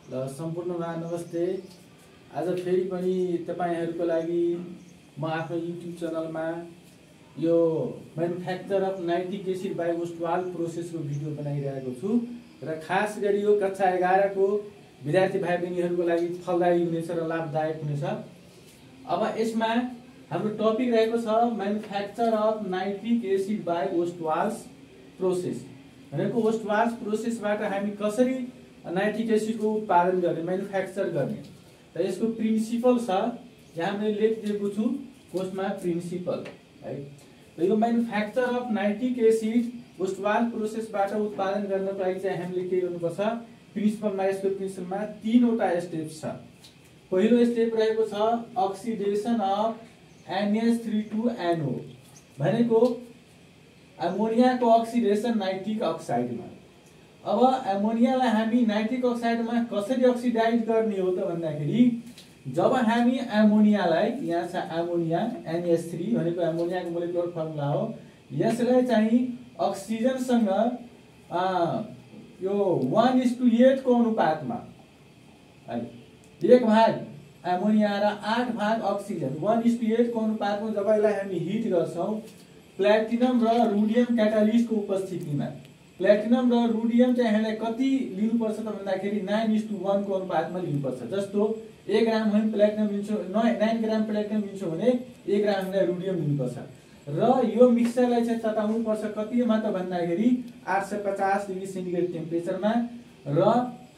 सम्पूर्णमा नमस्ते। आज फेरि पनि तपाईहरुको लागि म आफ्नो युट्युब च्यानलमा यो manufacture of nitric acid by Ostwald प्रोसेसको भिडियो बनाइरहेको छु र खास गरी यो कक्षा 11 को विद्यार्थी भाइ बहिनीहरुको लागि फलदायी हुनेछ र लाभदायक हुनेछ। अब यसमा हाम्रो टपिक रहेको छ manufacture of nitric acid by Ostwald's process. भनेको ओस्टवाल्स प्रोसेसबाट हामी कसरी नाइट्रिक एसिड को उत्पादन गर्ने म्यानुफ्याक्चर गर्ने र यसको प्रिन्सिपल छ। यहाँ मैले लेखिदिएको छु कोर्समा प्रिन्सिपल है। र यो manufacture of nitric acid Ostwald प्रोसेसबाट उत्पादन गर्नको लागि चाहिँ हामीले के गर्नुपर्छ, प्रिन्सिपलमा यसको प्रिन्सिपलमा तीनवटा स्टेप्स छ। पहिलो स्टेप रहेको छ oxidation of NH3 to NO भनेको एमोनियाको अक्सिडेसन नाइट्रिक अक्साइडमा। अब एमोनियालाई हामी नाइट्रिक अक्साइडमा कसरी अक्सिडाइज गर्ने हो त भन्दाखेरि जब हामी एमोनियालाई, यहाँ छ एमोनिया NH3 भनेको एमोनियाको मोलिकुलर फर्मुला हो, यसलाई चाहिँ अक्सिजनसँग यो 1:8 को अनुपातमा है, 1 भाग एमोनिया र 8 भाग अक्सिजन 1:8 को अनुपातमा जब यसलाई हामी हिट गर्छौं प्लेटिनम र रुडियम क्याटालिस्टको उपस्थितिमा, प्लेटिनम र रुडियम चाहिँ हामीले कति लिनुपर्छ त भन्दाखेरि 9:1 को अनुपातमा लिनुपर्छ। जस्तो 1 ग्राम हामी प्लेटिनम लिन्छौं, 9 ग्राम प्लेटिनम लिन्छौं भने 1 ग्राम हामीले रुडियम लिनुपर्छ र यो मिक्सचरलाई चाहिँ तताउनु पर्छ कतिमा त भन्दाखेरि 850 डिग्री सेन्टिग्रेड टेम्परेचरमा र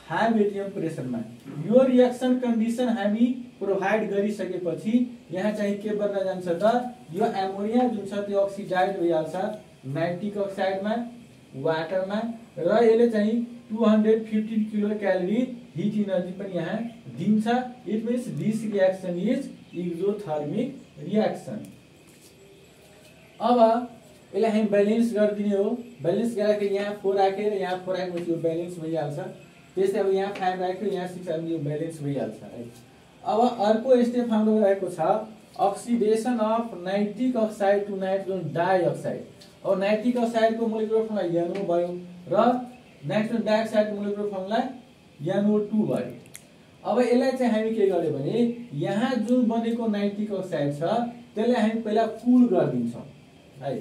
5 atm प्रेसरमा। यो रिएक्सन कन्डिसन हामी प्रोभाइड गरिसकेपछि यहाँ चाहिँ के बन्न जान्छ त, यो एमोनिया जुन छ त्यो अक्सिडाइज भइहाल्छ नाइट्रिक अक्साइडमा, वाटरमा र यसले चाहिँ 215 किलो क्यालोरी हिट एनर्जी पनि यहाँ दिन्छ। It means this reaction is exothermic reaction. अब यसलाई हामी ब्यालेन्स गरिदिने हो। ब्यालेन्स गर्दाखेरि यहाँ 4 राखेर यहाँ 4 राखेपछि यो ब्यालेन्स भइहाल्छ। त्यसै अब यहाँ 5 राख्यो यहाँ 6 राख्यो, यो ब्यालेन्स भइहाल्छ है। अब अर्को स्टेप हाम्रो रहेको छ oxidation of nitric oxide to nitrogen dioxide. अब नाइट्रिक अक्साइडको मोलिकुलर फर्मुला NO भयो र नाइट्रोजन डाइअक्साइडको मोलिकुलर फर्मुला NO2 भयो। अब यसलाई चाहिँ हामी के गर्यो भने यहाँ जुन बनेको नाइट्रिक अक्साइड छ त्यसलाई हामी पहिला कुल गरिदिन्छौँ है।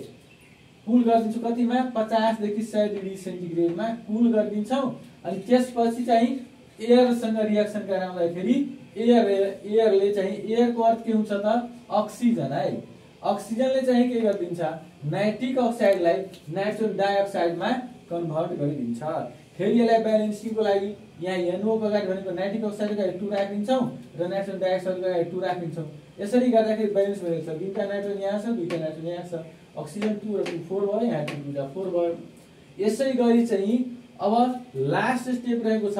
कुल गरिदिन्छौँ कतिमा, 50 देखि 100 डिग्री सेन्टिग्रेडमा कुल गरिदिन्छौँ। अनि त्यसपछि चाहिँ एयरसँग रिएक्सन गराउँदाखेरि एयरले चाहिँ, एयरको अर्थ के हुन्छ त अक्सिजन है, अक्सिजनले चाहिँ के गरिदिन्छ नाइट्रिक अक्साइडलाई नाइट्रोजन डाइअक्साइडमा कन्भर्ट गरिदिन्छ। फेरि यसलाई ब्यालेन्सिङको लागि यहाँ NO को अगाडि भनेको नाइट्रिक अक्साइडको अगाडि 2 राखिदिन्छौँ र नाइट्रोजन डाइअक्साइडको अगाडि 2 राखिदिन्छौँ। यसरी गर्दाखेरि ब्यालेन्स भइरहेको छ। 2टा नाइट्रोजन यहाँ छ, 2टा नाइट्रोजन यहाँ छ, अक्सिजन 2 र 2 4 भयो, यहाँ 2 टा 4 भयो। यसै गरी चाहिँ अब लास्ट स्टेप रहेको छ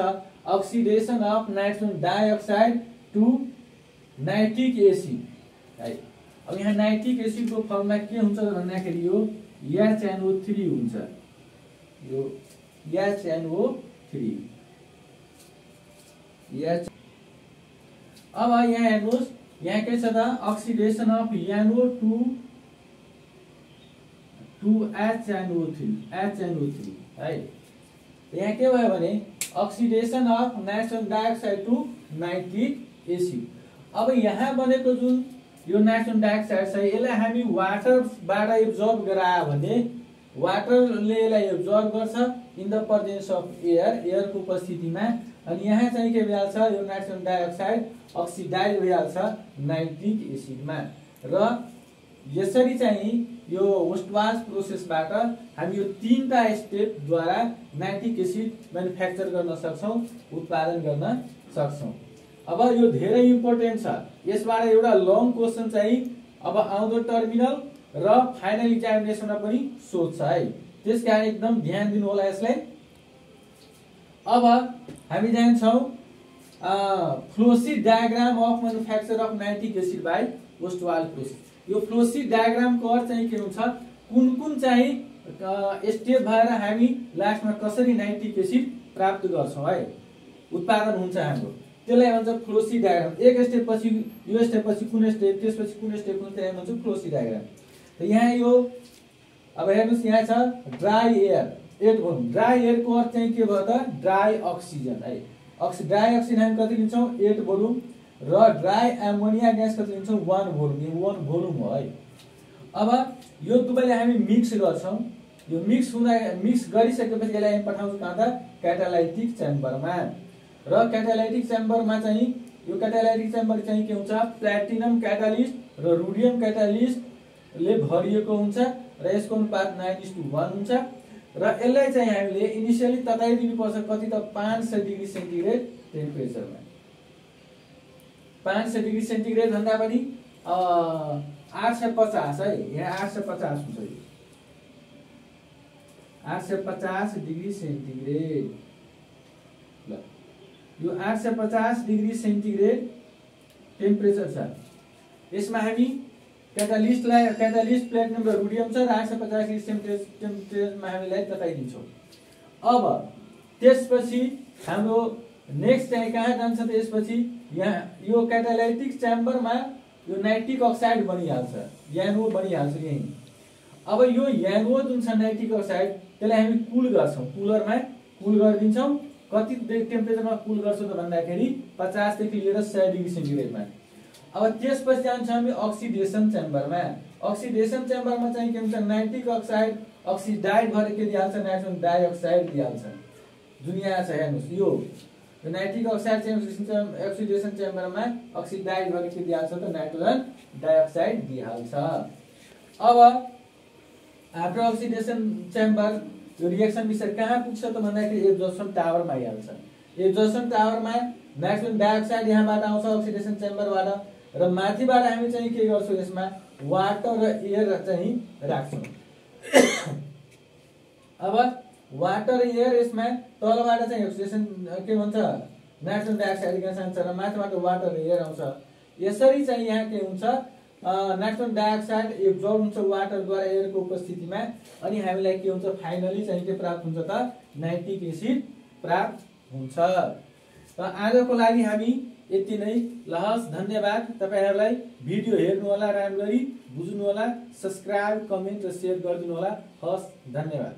oxidation of nitrogen dioxide to nitric acid है। अब यहाँ नाइट्रिक एसिडको फर्मुला के हुन्छ भन्दाखेरि यो HNO3 हुन्छ, यो HNO3। अब यहाँ हेर्नुहोस् यहाँ के छ त oxidation of NO to HNO3 है। यहाँ के भयो भने oxidation of nitrogen dioxide to nitric acid. अब यहाँ बनेको जुन यो नाइट्रोजन डाइअक्साइड छ यसलाई हामी वाटरबाट एब्जर्ब गरायो भने वाटरले यसलाई एब्जर्ब गर्छ in the presence of air, एयरको उपस्थितिमा। अनि यहाँ चाहिँ के भइहाल्छ यो नाइट्रोजन डाइअक्साइड अक्सिडाइज भइहाल्छ नाइट्रिक एसिडमा। र यसरी चाहिँ यो ओस्टवाल्स प्रोसेसबाट हामी यो 3टा स्टेपद्वारा नाइट्रिक एसिड म्यानुफ्याक्चर गर्न सक्छौं, उत्पादन गर्न सक्छौं। अब यो धेरै इम्पोर्टेन्ट छ। यसबाट एउटा लङ क्वेशन चाहिँ अब आउँदो टर्मिनल र फाइनल एक्जामिनेसनमा पनि सोध्छ है। त्यसकारण एकदम ध्यान दिनु होला यसलाई। अब हामी जान्छौं flowsheet diagram of manufacture of nitric acid by Ostwald process. यो फ्लोशीट डायग्रामको अर्थ चाहिँ के हुन्छ, कुन चाहिँ स्टेप भएर हामी लास्टमा कसरी नाइट्रिक एसिड प्राप्त गर्छौं है, उत्पादन हुन्छ हाम्रो, त्यसलाई भन्छ फ्लोशीट डायग्राम। एक स्टेप पछि यो स्टेप पछि कुन स्टेप, त्यसपछि कुन स्टेप हुन्छ, त्यसलाई भन्छ फ्लोशीट डायग्राम। त यहाँ यो अब हेर्नुस् यहाँ छ ड्राई एयर, एट भनौँ ड्राई एयर को अर्थ चाहिँ के भयो त ड्राई अक्सिजन है। डाइअक्सिन हामी कति लिन्छौँ 8 भोल्युम र ड्राई एमोनिया ग्यास कति लिन्छौँ 1 भोल्युम। यो 1 भोल्युम हो है। अब यो दुवैलाई हामी मिक्स गर्छौँ। यो मिक्स गरिसकेपछि यसलाई हामी पठाउँछौँ कहाँ त क्याटालाइटिक च्याम्बरमा। र क्याटालाइटिक च्याम्बरमा चाहिँ यो क्याटालाइटिक च्याम्बर चाहिँ के हुन्छ प्लेटिनम क्याटालिस्ट र रुडियम क्याटालिस्टले भरिएको हुन्छ र यसको अनुपात 9:1 हुन्छ। र यसलाई चाहिँ हामीले इनिशियली तताइदिनुपर्छ कति त 500 डिग्री सेन्टिग्रेड टेम्परेचरमा। 500 डिग्री सेन्टिग्रेड भन्दा पनि 850 है। यहाँ 850 हुन्छ यो 850 डिग्री सेन्टिग्रेड। ल यो 850 डिग्री सेन्टिग्रेड टेम्परेचर छ। यसमा हामी क्याटालिस्ट प्लेटिनम र रुडियम छ र 850 डिग्री टेम्परेचरमा हामीलाई तताइदिन्छौँ। अब त्यसपछि हाम्रो नेक्स्ट चाहिँ कहाँ जान्छ त यसपछि यहाँ यो क्याटालाइटिक च्याम्बरमा यो नाइट्रिक अक्साइड बनिहाल्छ, यानो बनिहाल्छ यही। अब यो यानो जुन छ नाइट्रिक अक्साइड त्यसलाई हामी कुल गर्छौँ, कुलरमा कुल गरिदिन्छौँ। कति टेम्परेचरमा कुल गर्छौँ त भन्दाखेरि 50 देखि लिएर 100 डिग्री सेन्टिग्रेडमा। अब त्यसपछि जान्छौँ हामी अक्सिडेसन च्याम्बरमा। अक्सिडेसन च्याम्बरमा चाहिँ के हुन्छ नाइट्रिक अक्साइड अक्सिडाइड भएर के दिइहाल्छ नाइट्रोजन डाइअक्साइड दिइहाल्छ। जुन यहाँ छ हेर्नुहोस् यो नाइट्रिक अक्साइड चाहिँ अक्सिडेसन च्याम्बरमा अक्सिडाइड भएर के दिइहाल्छ त नाइट्रोजन डाइअक्साइड दिइहाल्छ। अब आफ्टर अक्सिडेसन च्याम्बर यो रिएक्सन मिक्सर कहाँ पुग्छ त भन्दाखेरि एब्जर्प्सन टावरमा आइहाल्छ। एब्जर्प्सन टावरमा नाइट्रोजन डाइअक्साइड यहाँबाट आउँछ अक्सिडेसन च्याम्बरबाट र माथिबाट हामी चाहिँ के गर्छौँ यसमा वाटर र एयर चाहिँ राख्छौँ। अब वाटर र एयर यसमा तलबाट चाहिँ अक्सिडेसन के भन्छ नाइट्रोजन डाइअक्साइड ग्यास आउँछ र माथिबाट वाटर र एयर आउँछ। यसरी चाहिँ यहाँ के हुन्छ नाइट्रोजन डाइअक्साइड एब्जर्ब हुन्छ वाटरद्वारा एयरको उपस्थितिमा अनि हामीलाई के हुन्छ फाइनली चाहिँ के प्राप्त हुन्छ त नाइट्रिक एसिड प्राप्त हुन्छ। त आजको लागि हामी यति नै। ल हस् धन्यवाद। तपाईहरुलाई भिडियो हेर्नु होला, राम्ररी बुझ्नु होला, सब्स्क्राइब कमेन्ट र शेयर गरिदिनु होला। हस् धन्यवाद।